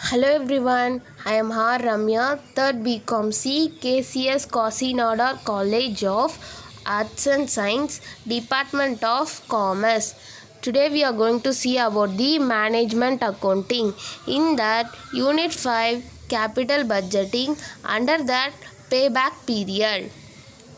Hello everyone, I am R. Ramya, 3rd BCom C, KCS Kasinada College of Arts and Science, Department of Commerce. Today we are going to see about the management accounting. In that, Unit 5, capital budgeting, under that, payback period.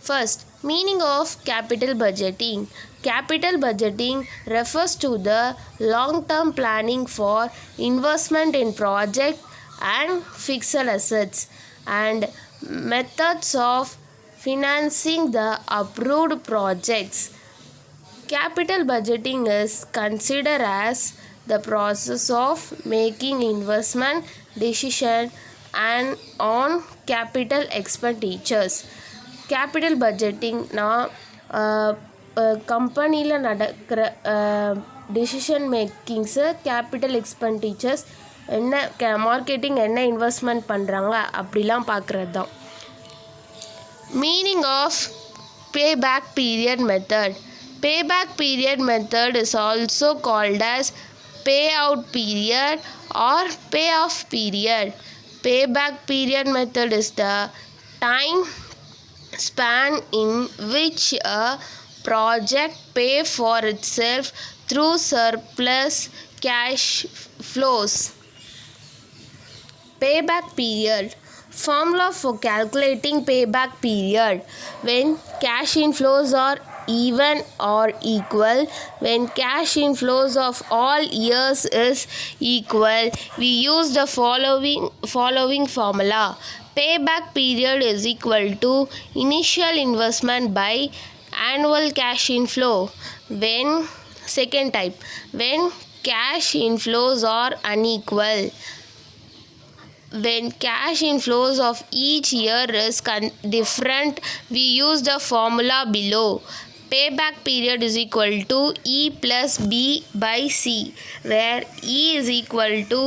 First, meaning of capital budgeting. Capital budgeting refers to the long-term planning for investment in project and fixed assets and methods of financing the approved projects. Capital budgeting is considered as the process of making investment decision and on capital expenditures. Capital பட்ஜெட்டிங்னா கம்பெனியில் நடக்கிற decision makings capital expenditures என்ன marketing என்ன investment பண்ணுறாங்க அப்படிலாம் பார்க்குறது தான். Meaning of payback period method. Payback period method is also called as payout period or payoff period. Payback period method is the time span in which a project pay for itself through surplus cash flows. Payback period. Formula for calculating payback period: when cash inflows are even or equal, when cash inflows of all years is equal, we use the following formula. Payback period is equal to initial investment by annual cash inflow. When second type, when cash inflows are unequal, when cash inflows of each year is different, we use the formula below. Payback period is equal to E plus B by C, where E is equal to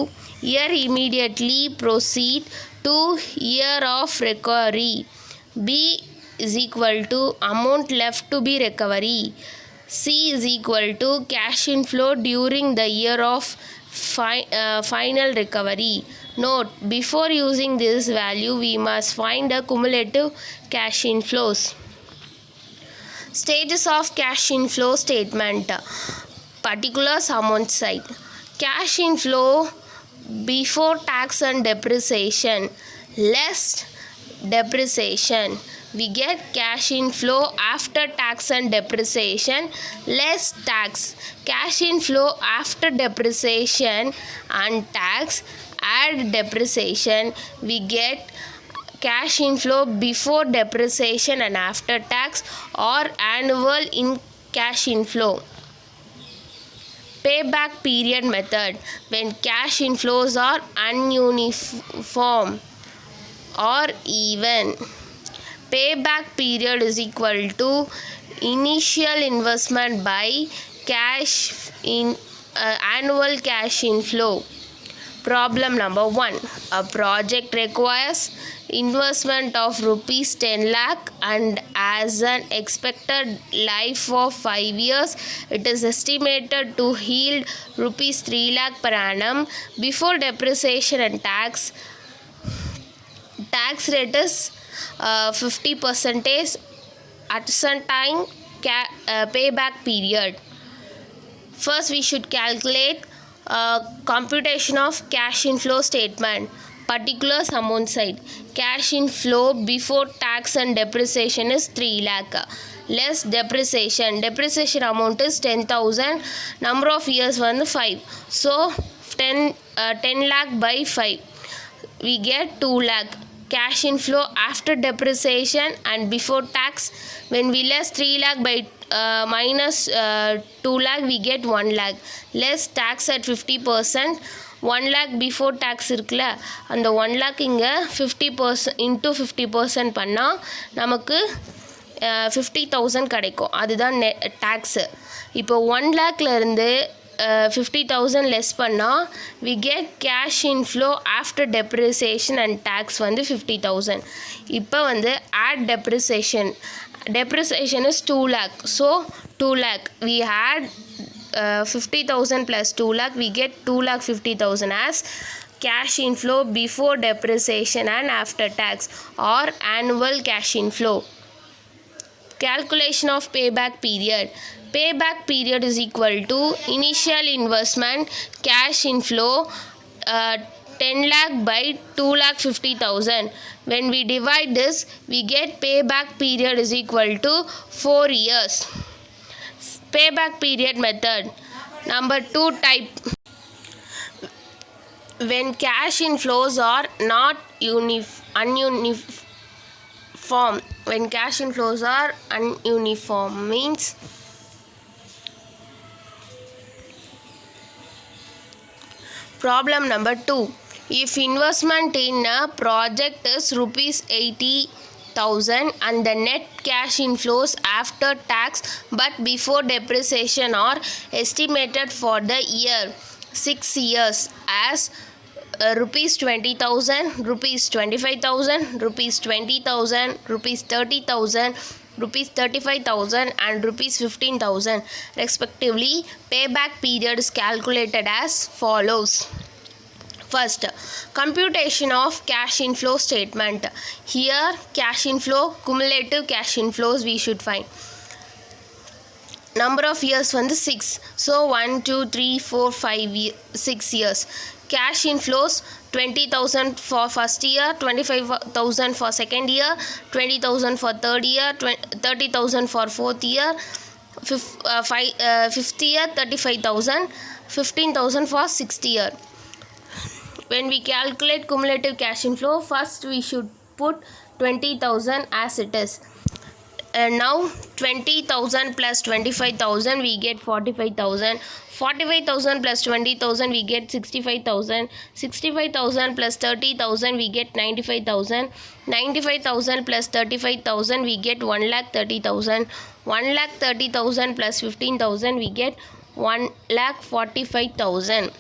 year immediately proceed to year of recovery. B is equal to amount left to be recovery. C is equal to cash inflow during the year of final recovery. Note, before using this value, we must find the cumulative cash inflows. Stages of cash inflow statement. Particulars amount side. Cash inflow before tax and depreciation, less depreciation. We get cash inflow after tax and depreciation, less tax. Cash inflow after depreciation and tax, add depreciation, we get cash inflow before depreciation and after tax, or annual in cash inflow. Payback period method. When cash inflows are ununiform or even, payback period is equal to initial investment by cash in annual cash inflow. Problem number 1. A project requires investment of rupees 10 lakh and as an expected life of 5 years, it is estimated to yield rupees 3 lakh per annum before depreciation and tax. Tax rate is 50% at some time payback period. First, we should calculate computation of cash inflow statement. Particulars amount side. Cash inflow before tax and depreciation is 3 lakh. Less depreciation. Depreciation amount is 10,000. Number of years 5. So 10 lakh by 5. We get 2 lakh. Cash inflow after depreciation and before tax, when we less 3 lakh by minus 2 lakh, we get 1 lakh. Less tax at 50%. 1 lakh before tax இருக்குல்ல, அந்த 1 lakh இங்கே 50% into 50% பண்ணால் நமக்கு 50,000 கிடைக்கும். அதுதான் tax. இப்போ 1 lakhலேருந்து 50,000 less பண்ணால் we get cash inflow after depreciation and tax 50,000. இப்போ add depreciation. Depreciation is 2 lakh. So 2 lakh. We add 50,000 plus 2 lakh, we get 2,50,000 as cash inflow before depreciation and after tax, or annual cash inflow. Calculation of payback period. Payback period is equal to initial investment cash inflow 10 lakh by 2 lakh 50,000. When we divide this, we get payback period is equal to 4 years. Payback period method. Number 2 type. When cash inflows are not ununiform. When cash inflows are ununiform means problem number 2. If investment in a project is rupees 80,000 and the net cash inflows after tax but before depreciation are estimated for the year 6 years as rupees 20,000, rupees 25,000, rupees 20,000, rupees 30,000, rupees 35,000 and rupees 15,000 respectively, payback period is calculated as follows. First, computation of cash inflow statement. Here cash inflow, cumulative cash inflows we should find. Number of years வந்து 6. So 1, 2, 3, 4, 5, 6 years. Cash inflows 20,000 for first year, 25,000 for second year, 20,000 for third year, 30,000 for fourth year, fifth year 35,000, 15,000 for sixth year. When we calculate cumulative cash inflow, first we should put 20,000 as it is. Now 20,000 plus 25,000 we get 45,000. 45,000 plus 20,000 we get 65,000. 65,000 plus 30,000 we get 95,000. 95,000 plus 35,000 we get 1,30,000. 1,30,000 plus 15,000 we get 1,45,000.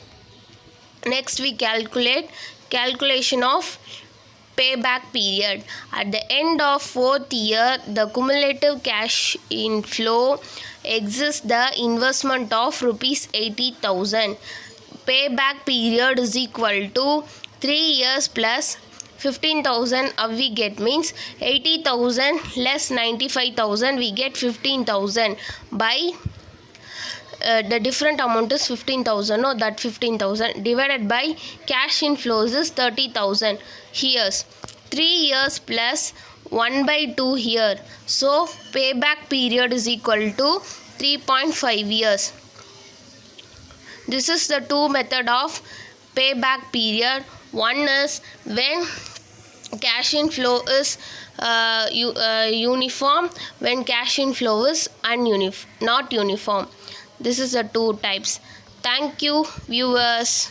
Next we calculation of payback period. At the end of fourth year, the cumulative cash inflow exists the investment of rupees 80,000. Payback period is equal to 3 years plus 15,000 we get means 80,000 less 95,000 we get 15,000 by the different amount is 15,000. No, that 15,000 divided by cash inflows is 30,000 years. 3 years plus 1 by 2 here. So payback period is equal to 3.5 years. This is the two method of payback period. One is when cash inflow is uniform, when cash inflow is not uniform. This is the two types. Thank you, viewers.